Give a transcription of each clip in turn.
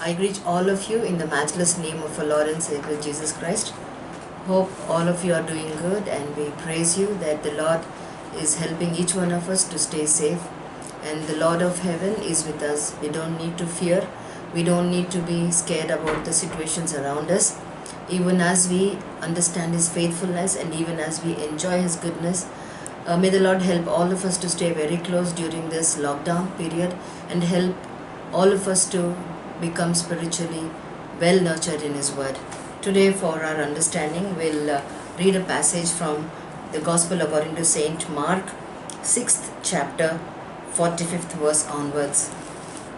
I greet all of you in the matchless name of our Lord and Savior Jesus Christ. Hope all of you are doing good, and we praise you that the Lord is helping each one of us to stay safe, and the Lord of heaven is with us. We don't need to fear. We don't need to be scared about the situations around us. Even as we understand His faithfulness and even as we enjoy His goodness, may the Lord help all of us to stay very close during this lockdown period and help all of us to become spiritually well nurtured in His Word. Today, for our understanding, we'll read a passage from the Gospel according to Saint Mark, 6th chapter, 45th verse onwards.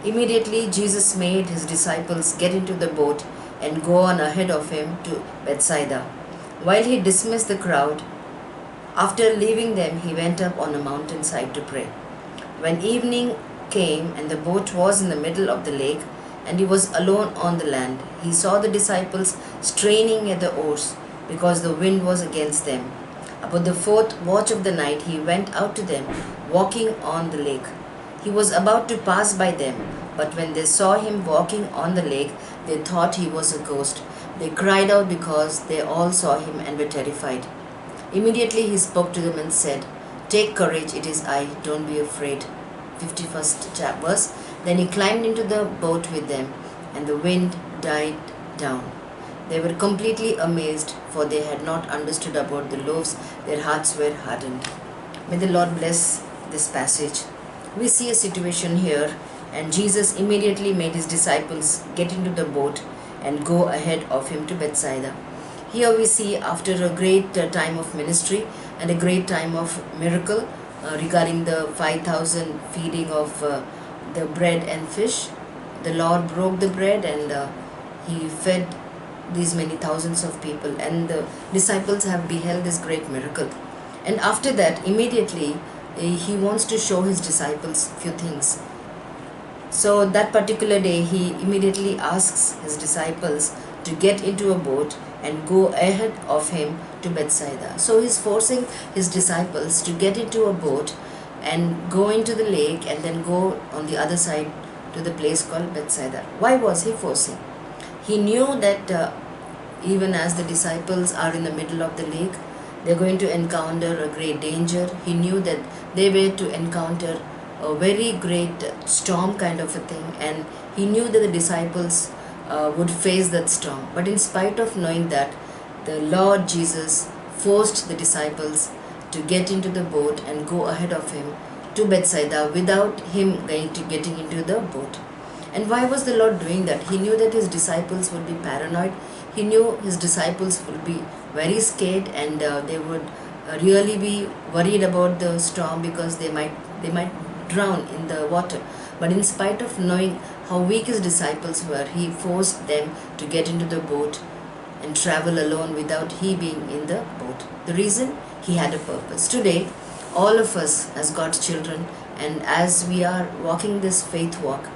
Immediately, Jesus made His disciples get into the boat and go on ahead of Him to Bethsaida. While He dismissed the crowd, after leaving them, He went up on a mountainside to pray. When evening came and the boat was in the middle of the lake, and He was alone on the land, He saw the disciples straining at the oars because the wind was against them. About the fourth watch of the night, He went out to them, walking on the lake. He was about to pass by them, but when they saw Him walking on the lake, they thought He was a ghost. They cried out because they all saw Him and were terrified. Immediately He spoke to them and said, "Take courage, it is I, don't be afraid." 51st verse. Then He climbed into the boat with them, and the wind died down. They were completely amazed, for they had not understood about the loaves. Their hearts were hardened. May the Lord bless this passage. We see a situation here, and Jesus immediately made His disciples get into the boat and go ahead of Him to Bethsaida. Here we see, after a great time of ministry and a great time of miracle regarding the 5,000 feeding of the bread and fish, the Lord broke the bread and He fed these many thousands of people, and the disciples have beheld this great miracle. And after that, immediately He wants to show His disciples few things. So that particular day, He immediately asks His disciples to get into a boat and go ahead of Him to Bethsaida. So He's forcing His disciples to get into a boat and go into the lake and then go on the other side to the place called Bethsaida. Why was He forcing? He knew that even as the disciples are in the middle of the lake, they're going to encounter a great danger. He knew that they were to encounter a very great storm kind of a thing, and He knew that the disciples would face that storm. But in spite of knowing that, the Lord Jesus forced the disciples to get into the boat and go ahead of Him to Bethsaida without Him getting into the boat. And why was the Lord doing that? He knew that His disciples would be paranoid. He knew His disciples would be very scared, and they would really be worried about the storm because they might drown in the water. But in spite of knowing how weak His disciples were, He forced them to get into the boat and travel alone without He being in the boat. The reason? He had a purpose. Today, all of us as God's children, and as we are walking this faith walk,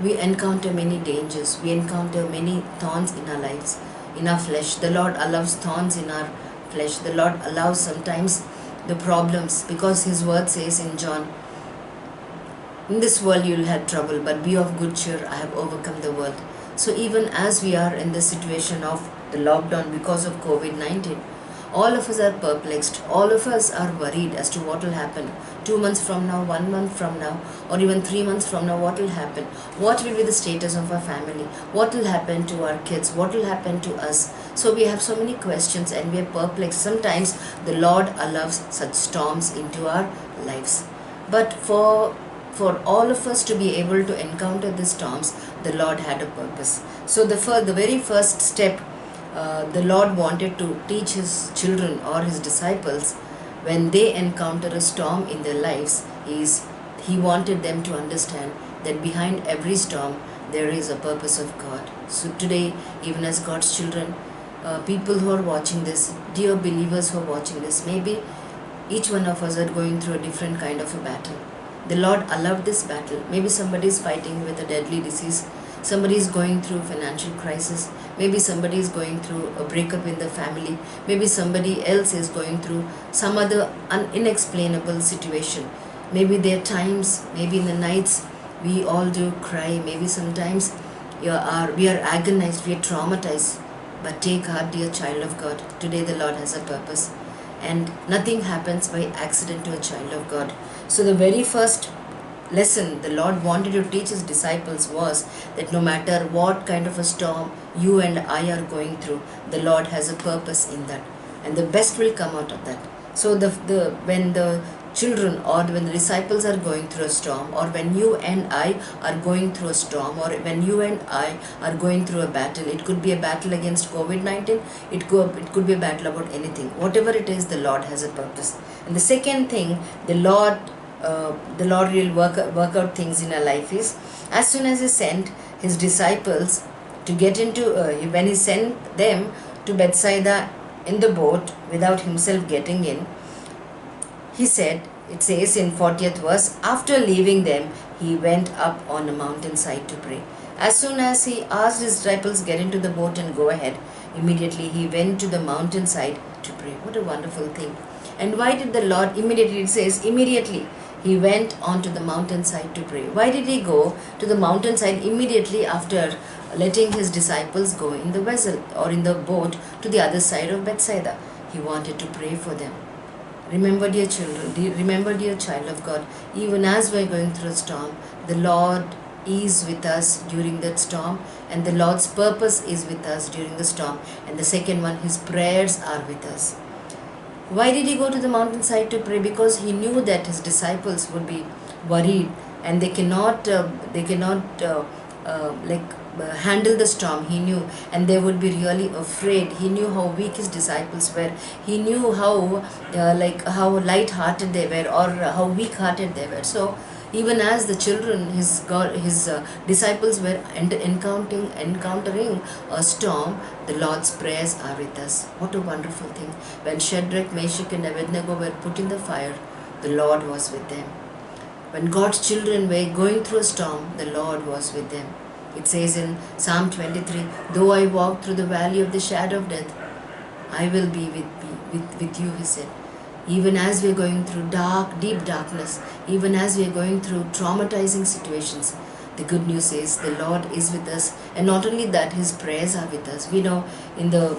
we encounter many dangers. We encounter many thorns in our lives, in our flesh. The Lord allows thorns in our flesh. The Lord allows sometimes the problems, because His word says in John, "In this world you will have trouble, but be of good cheer, I have overcome the world." So even as we are in the situation of the lockdown because of COVID-19, all of us are perplexed. All of us are worried as to what will happen 2 months from now, 1 month from now, or even 3 months from now. What will happen? What will be the status of our family? What will happen to our kids? What will happen to us? So we have so many questions and we are perplexed. Sometimes the Lord allows such storms into our lives. But for all of us to be able to encounter these storms, the Lord had a purpose. So the very first step the Lord wanted to teach His children or His disciples when they encounter a storm in their lives is He wanted them to understand that behind every storm there is a purpose of God. So today, even as God's children, people who are watching this, dear believers who are watching this, maybe each one of us are going through a different kind of a battle. The Lord allowed this battle. Maybe somebody is fighting with a deadly disease. Somebody is going through financial crisis. Maybe somebody is going through a breakup in the family. Maybe somebody else is going through some other unexplainable situation. Maybe there are times, maybe in the nights, we all do cry. Maybe sometimes we are agonized, we are traumatized. But take heart, dear child of God. Today the Lord has a purpose. And nothing happens by accident to a child of God. So the very first lesson the Lord wanted to teach his disciples was that no matter what kind of a storm you and I are going through, the Lord has a purpose in that. And the best will come out of that. So when the children or when the disciples are going through a storm, or when you and I are going through a storm, or when you and I are going through a battle, it could be a battle against COVID-19, it could be a battle about anything. Whatever it is, the Lord has a purpose. And the second thing, the Lord will work out things in our life is, as soon as he sent his disciples to get into, when he sent them to Bethsaida in the boat without himself getting in, he said, it says in 40th verse, after leaving them, he went up on a mountainside to pray. As soon as he asked his disciples get into the boat and go ahead, immediately he went to the mountainside to pray. What a wonderful thing. And why did the Lord immediately, it says immediately, he went onto the mountainside to pray. Why did he go to the mountainside immediately after letting his disciples go in the vessel or in the boat to the other side of Bethsaida? He wanted to pray for them. Remember, dear children, remember, dear child of God, even as we are going through a storm, the Lord is with us during that storm, and the Lord's purpose is with us during the storm. And the second one, his prayers are with us. Why did he go to the mountainside to pray? Because he knew that his disciples would be worried and they cannot handle the storm. He knew, and they would be really afraid. He knew how weak his disciples were. He knew how light-hearted they were, or how weak-hearted they were. So even as the children, his disciples were encountering a storm, the Lord's prayers are with us. What a wonderful thing. When Shadrach, Meshach and Abednego were put in the fire, the Lord was with them. When God's children were going through a storm, the Lord was with them. It says in Psalm 23, though I walk through the valley of the shadow of death, I will be with you, he said. Even as we are going through deep darkness, even as we are going through traumatizing situations, the good news is the Lord is with us. And not only that, his prayers are with us. We know in the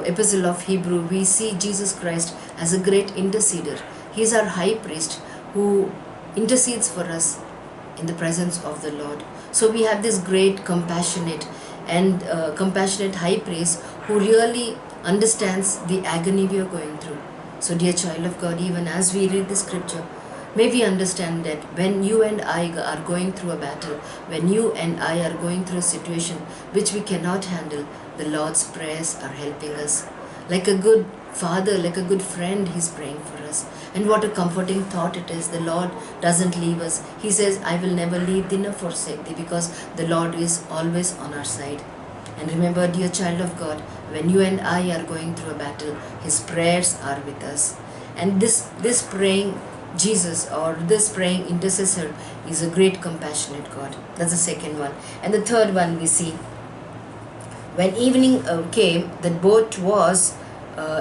epistle of Hebrew, we see Jesus Christ as a great interceder. He is our high priest who intercedes for us in the presence of the Lord. So we have this great compassionate high priest who really understands the agony we are going through. So dear child of God, even as we read the scripture, may we understand that when you and I are going through a battle, when you and I are going through a situation which we cannot handle, the Lord's prayers are helping us. Like a good father, like a good friend, he's praying for us. And what a comforting thought it is. The Lord doesn't leave us. He says, I will never leave thee nor forsake thee, because the Lord is always on our side. And remember, dear child of God, when you and I are going through a battle, his prayers are with us. And this praying Jesus, or this praying intercessor, is a great compassionate God. That's the second one. And the third one we see, when evening came, the boat was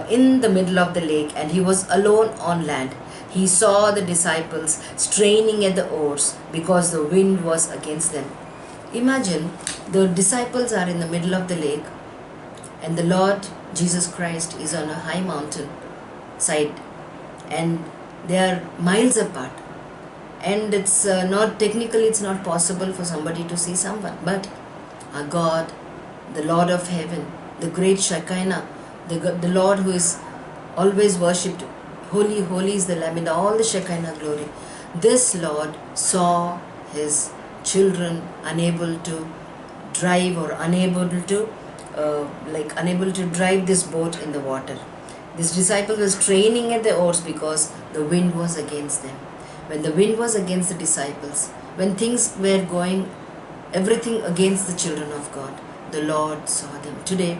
in the middle of the lake, and he was alone on land. He saw the disciples straining at the oars because the wind was against them. Imagine, the disciples are in the middle of the lake, and the Lord Jesus Christ is on a high mountain side, and they are miles apart. And it's not possible for somebody to see someone. But our God, the Lord of heaven, the great Shekinah, the Lord who is always worshipped, holy, holy is the Lamb in all the Shekinah glory. This Lord saw his children unable to drive, or unable to drive this boat in the water. This disciple was straining at the oars because the wind was against them. When the wind was against the disciples, when things were going everything against the children of God, the Lord saw them. Today,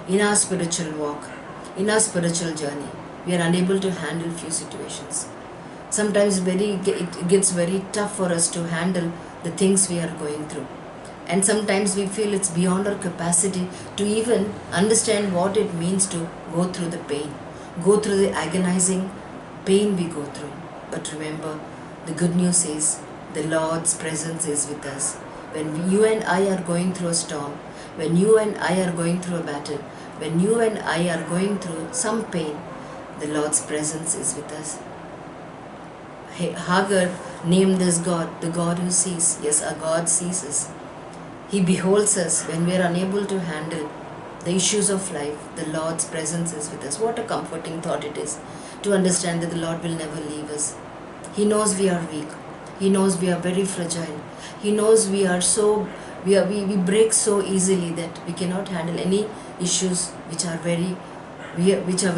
in our spiritual walk, in our spiritual journey, we are unable to handle few situations. Sometimes it gets very tough for us to handle the things we are going through. And sometimes we feel it's beyond our capacity to even understand what it means to go through the pain, go through the agonizing pain we go through. But remember, the good news is the Lord's presence is with us. When you and I are going through a storm, when you and I are going through a battle, when you and I are going through some pain, the Lord's presence is with us. Hagar named this God, the God who sees. Yes, our God sees us. He beholds us when we are unable to handle the issues of life. The Lord's presence is with us. What a comforting thought it is to understand that the Lord will never leave us. He knows we are weak. He knows we are very fragile. He knows we are so we break so easily that we cannot handle any issues which are very which are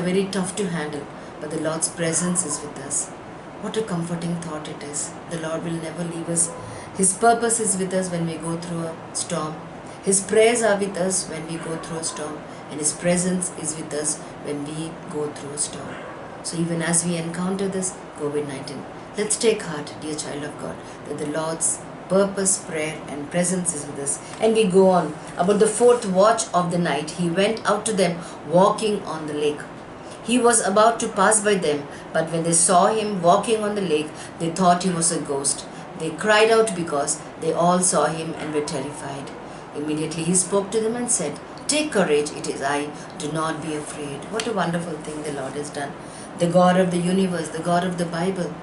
very tough to handle. But the Lord's presence is with us. What a comforting thought it is. The Lord will never leave us. His purpose is with us when we go through a storm. His prayers are with us when we go through a storm. And His presence is with us when we go through a storm. So even as we encounter this COVID-19, let's take heart, dear child of God, that the Lord's purpose, prayer and presence is with us. And we go on. About the fourth watch of the night, He went out to them walking on the lake. He was about to pass by them, but when they saw Him walking on the lake, they thought He was a ghost. They cried out because they all saw Him and were terrified. Immediately He spoke to them and said, "Take courage, it is I, do not be afraid." What a wonderful thing the Lord has done. The God of the universe, the God of the Bible,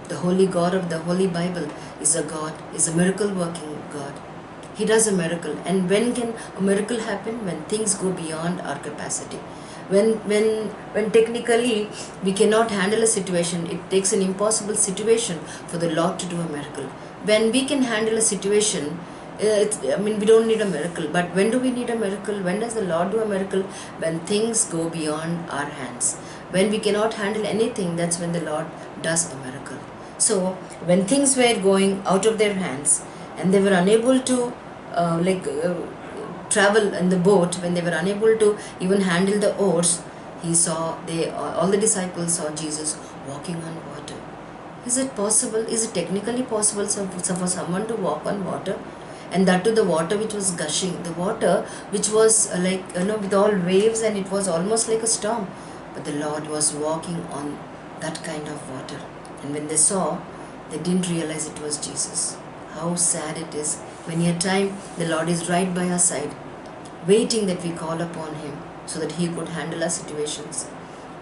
the holy God of the Holy Bible is a God, is a miracle working God. He does a miracle. And when can a miracle happen? When things go beyond our capacity. When technically we cannot handle a situation, it takes an impossible situation for the Lord to do a miracle. When we can handle a situation, we don't need a miracle. But when do we need a miracle? When does the Lord do a miracle? When things go beyond our hands. When we cannot handle anything, that's when the Lord does a miracle. So when things were going out of their hands and they were unable to travel in the boat, when they were unable to even handle the oars, all the disciples saw Jesus walking on water. Is it possible? Is it technically possible for someone to walk on water? And that too the water which was gushing, the water which was with all waves, and it was almost like a storm. But the Lord was walking on that kind of water. And when they saw, they didn't realize it was Jesus. How sad it is. Many a time the Lord is right by our side, waiting that we call upon Him so that He could handle our situations.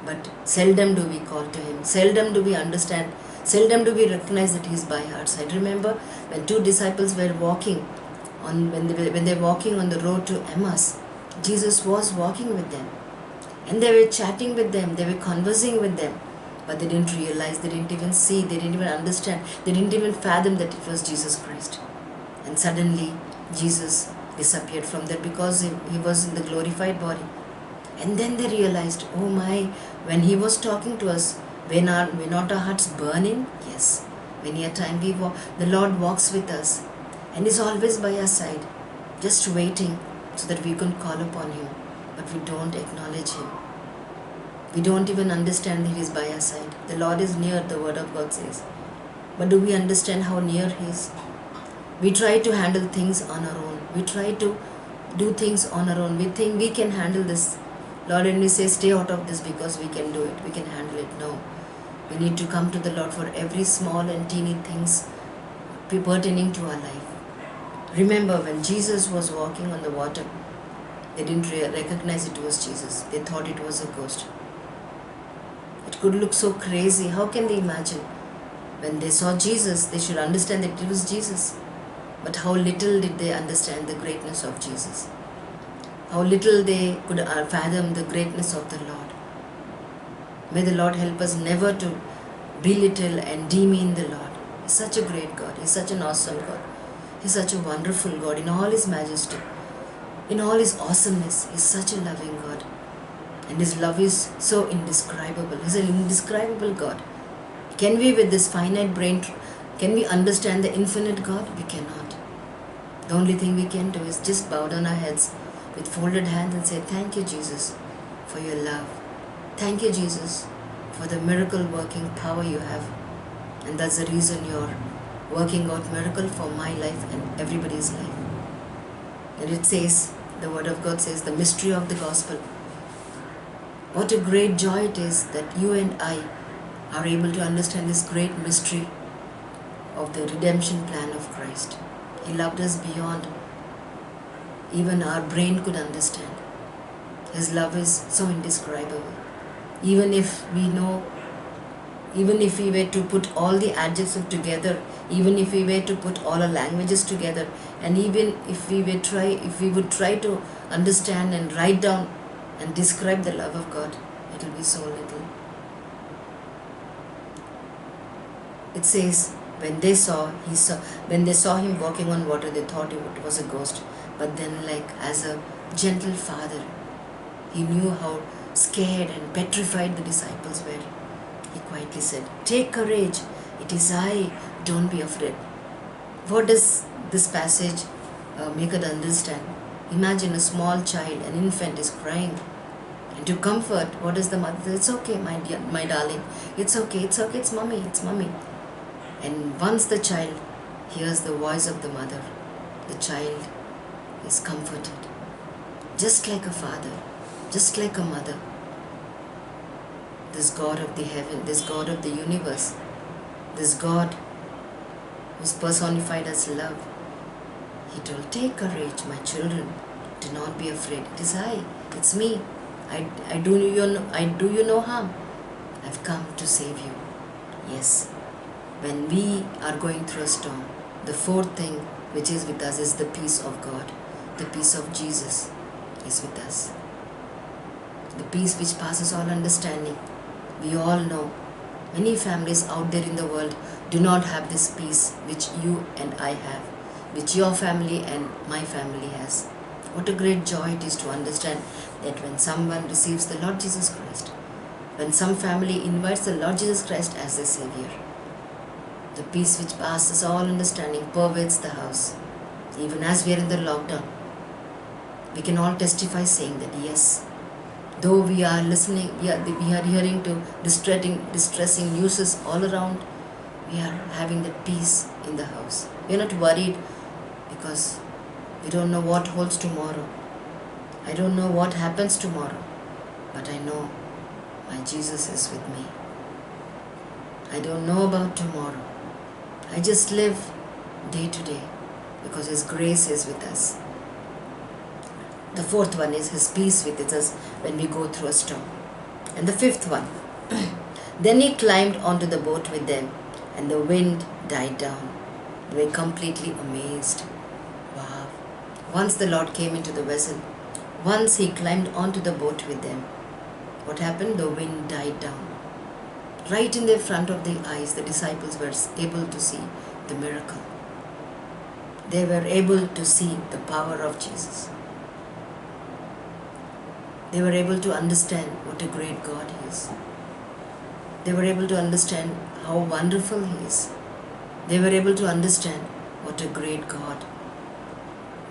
But seldom do we call to Him. Seldom do we understand. Seldom do we recognize that He is by our side. Remember when two disciples were walking when they were walking on the road to Emmaus, Jesus was walking with them. And they were chatting with them. They were conversing with them. But they didn't realize, they didn't even see, they didn't even understand, they didn't even fathom that it was Jesus Christ. And suddenly Jesus disappeared from there because He was in the glorified body. And then they realized, oh my, when He was talking to us, were not our hearts burning? Yes. Many a time the Lord walks with us and is always by our side, just waiting so that we can call upon Him. But we don't acknowledge Him. We don't even understand that He is by our side. The Lord is near, the Word of God says. But do we understand how near He is? We try to handle things on our own. We try to do things on our own. We think we can handle this. Lord, when we say stay out of this because we can do it, we can handle it. No. We need to come to the Lord for every small and teeny things pertaining to our life. Remember when Jesus was walking on the water, they didn't recognize it was Jesus. They thought it was a ghost. It could look so crazy. How can they imagine? When they saw Jesus, they should understand that it was Jesus. But how little did they understand the greatness of Jesus. How little they could fathom the greatness of the Lord. May the Lord help us never to belittle and demean the Lord. He's such a great God. He's such an awesome God. He's such a wonderful God in all His majesty. In all His awesomeness. He's such a loving God. And His love is so indescribable. He's an indescribable God. Can we with this finite brain, can we understand the infinite God? We cannot. The only thing we can do is just bow down our heads with folded hands and say, thank you, Jesus, for your love. Thank you, Jesus, for the miracle working power you have. And that's the reason you're working out miracle for my life and everybody's life. And it says, the Word of God says, the mystery of the gospel. What a great joy it is that you and I are able to understand this great mystery of the redemption plan of Christ. He loved us beyond even our brain could understand. His love is so indescribable. Even if we were to put all the adjectives together, even if we were to put all our languages together, and even if we would try to understand and write down and describe the love of God, it will be so little. It says, when they saw him walking on water, they thought it was a ghost. But then, like as a gentle father, he knew how scared and petrified the disciples were. He quietly said, "Take courage, it is I, don't be afraid." What does this passage make us understand? Imagine a small child, an infant is crying. And to comfort, what does the mother say? "It's okay, my darling. It's okay, it's mommy. And once the child hears the voice of the mother, the child is comforted. Just like a father, just like a mother. This God of the heaven, this God of the universe, this God who's personified as love, he told, "Take courage, my children. Do not be afraid. It is I. It's me. I do you no harm. I've come to save you." Yes. When we are going through a storm, the fourth thing which is with us is the peace of God. The peace of Jesus is with us. The peace which passes all understanding. We all know many families out there in the world do not have this peace which you and I have, which your family and my family has. What a great joy it is to understand that when someone receives the Lord Jesus Christ, when some family invites the Lord Jesus Christ as their Savior, the peace which passes all understanding pervades the house. Even as we are in the lockdown, we can all testify saying that yes, though we are listening, we are hearing to distressing news all around, we are having that peace in the house. We are not worried because we don't know what holds tomorrow. I don't know what happens tomorrow, but I know my Jesus is with me. I don't know about tomorrow. I just live day to day because His grace is with us. The fourth one is His peace with us when we go through a storm. And the fifth one, then He climbed onto the boat with them, and the wind died down. They were completely amazed. Wow. Once the Lord came into the vessel, once He climbed onto the boat with them, what happened? The wind died down. Right in their front of their eyes, the disciples were able to see the miracle. They were able to see the power of Jesus. They were able to understand what a great God He is. They were able to understand how wonderful He is. They were able to understand what a great God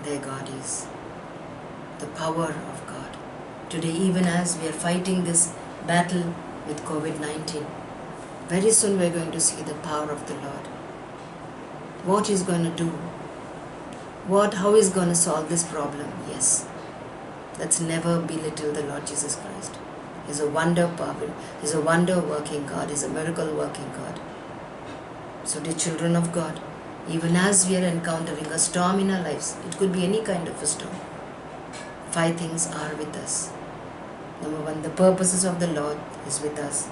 their God is. The power of God. Today, even as we are fighting this battle with COVID-19, very soon we are going to see the power of the Lord. What He's going to do. How He's going to solve this problem. Yes. Let's never belittle the Lord Jesus Christ. He's a wonder power. He's a wonder working God. He's a miracle working God. So dear children of God, even as we are encountering a storm in our lives, it could be any kind of a storm, 5 things are with us. Number 1, the purposes of the Lord is with us.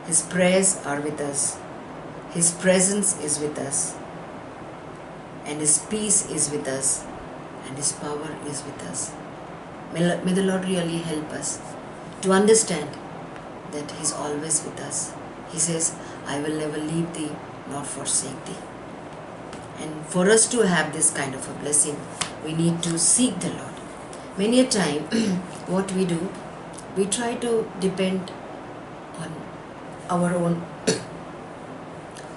His prayers are with us. His presence is with us. And His peace is with us. And His power is with us. May the Lord really help us to understand that He's always with us. He says, "I will never leave thee nor forsake thee." And for us to have this kind of a blessing, we need to seek the Lord. Many a time, what we do, we try to depend on our own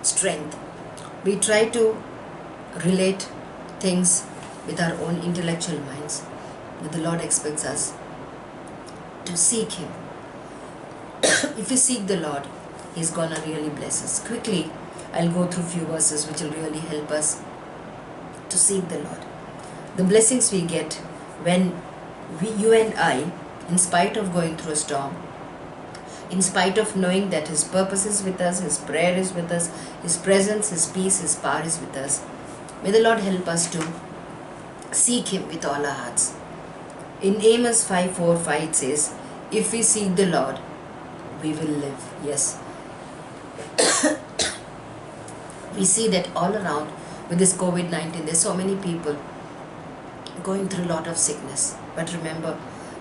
strength. We try to relate things with our own intellectual minds. But the Lord expects us to seek Him. If we seek the Lord, He's gonna really bless us. Quickly, I'll go through few verses which will really help us to seek the Lord. The blessings we get when you and I, in spite of going through a storm, In spite of knowing that His purpose is with us, His prayer is with us, His presence, His peace, His power is with us. May the Lord help us to seek Him with all our hearts. In Amos 5:4-5 it says, if we seek the Lord, we will live. Yes. We see that all around with this COVID-19, there's so many people going through a lot of sickness. But remember,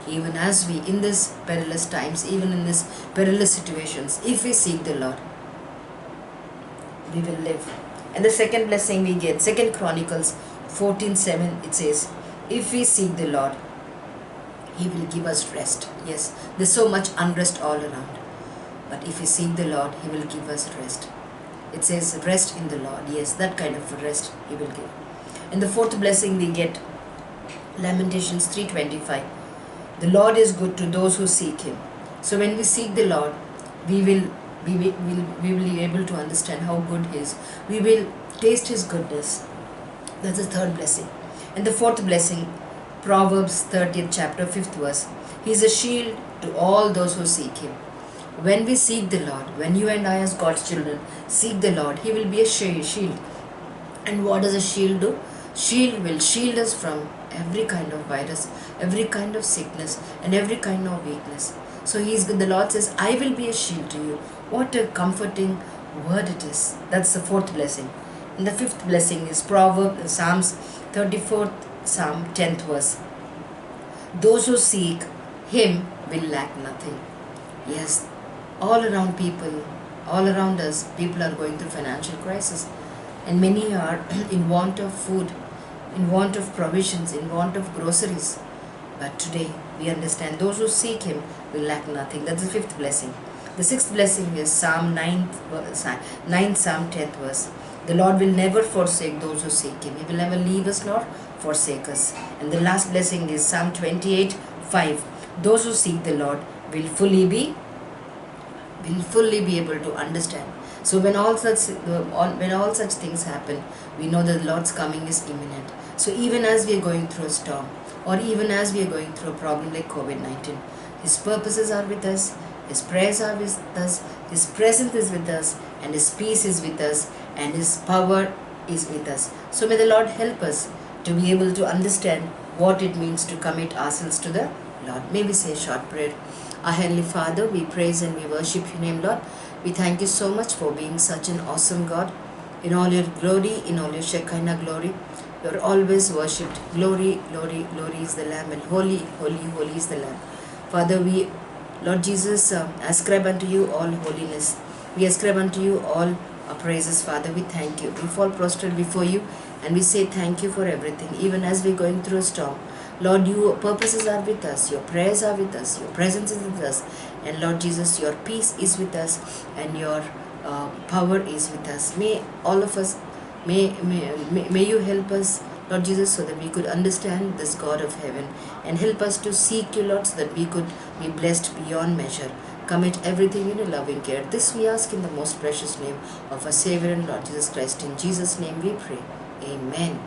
even as we, in this perilous times, even in this perilous situations, if we seek the Lord, we will live. And the second blessing we get, 2 Chronicles 14:7, it says, if we seek the Lord, He will give us rest. Yes, there's so much unrest all around. But if we seek the Lord, He will give us rest. It says rest in the Lord. Yes, that kind of a rest He will give. And the fourth blessing we get, Lamentations 3:25. The Lord is good to those who seek Him. So when we seek the Lord, we will be able to understand how good He is. We will taste His goodness. That's the third blessing. And the fourth blessing, Proverbs 30th chapter 5th verse. He is a shield to all those who seek Him. When we seek the Lord, when you and I as God's children seek the Lord, He will be a shield. And what does a shield do? Shield will shield us from every kind of virus, every kind of sickness, and every kind of weakness. So the Lord says, I will be a shield to you. What a comforting word it is. That's the fourth blessing. And the fifth blessing is Psalms 34th Psalm 10th verse. Those who seek Him will lack nothing. Yes, all around people, all around us, people are going through financial crisis. And many are in want of food, in want of provisions, in want of groceries. But today we understand those who seek Him will lack nothing. That's the fifth blessing. The sixth blessing is Psalm 9th Psalm 10th verse. The Lord will never forsake those who seek Him. He will never leave us nor forsake us. And the last blessing is Psalm 28:5. Those who seek the Lord will fully be able to understand. So when all such things happen, we know that the Lord's coming is imminent. So even as we are going through a storm, or even as we are going through a problem like COVID-19, His purposes are with us, His prayers are with us, His presence is with us, and His peace is with us, and His power is with us. So may the Lord help us to be able to understand what it means to commit ourselves to the Lord. May we say a short prayer. Our Heavenly Father, we praise and we worship Your name, Lord. We thank You so much for being such an awesome God. In all Your glory, in all Your Shekinah glory, You are always worshipped. Glory, glory, glory is the Lamb, and holy, holy, holy is the Lamb. Father, we, Lord Jesus, ascribe unto You all holiness. We ascribe unto You all our praises, Father. We thank You. We fall prostrate before You and we say thank You for everything, even as we're going through a storm. Lord, Your purposes are with us, Your prayers are with us, Your presence is with us, and Lord Jesus, Your peace is with us, and Your power is with us. May all of us, may You help us, Lord Jesus, so that we could understand this God of heaven, and help us to seek You, Lord, so that we could be blessed beyond measure. Commit everything in Your loving care. This we ask in the most precious name of our Savior and Lord Jesus Christ. In Jesus' name we pray. Amen.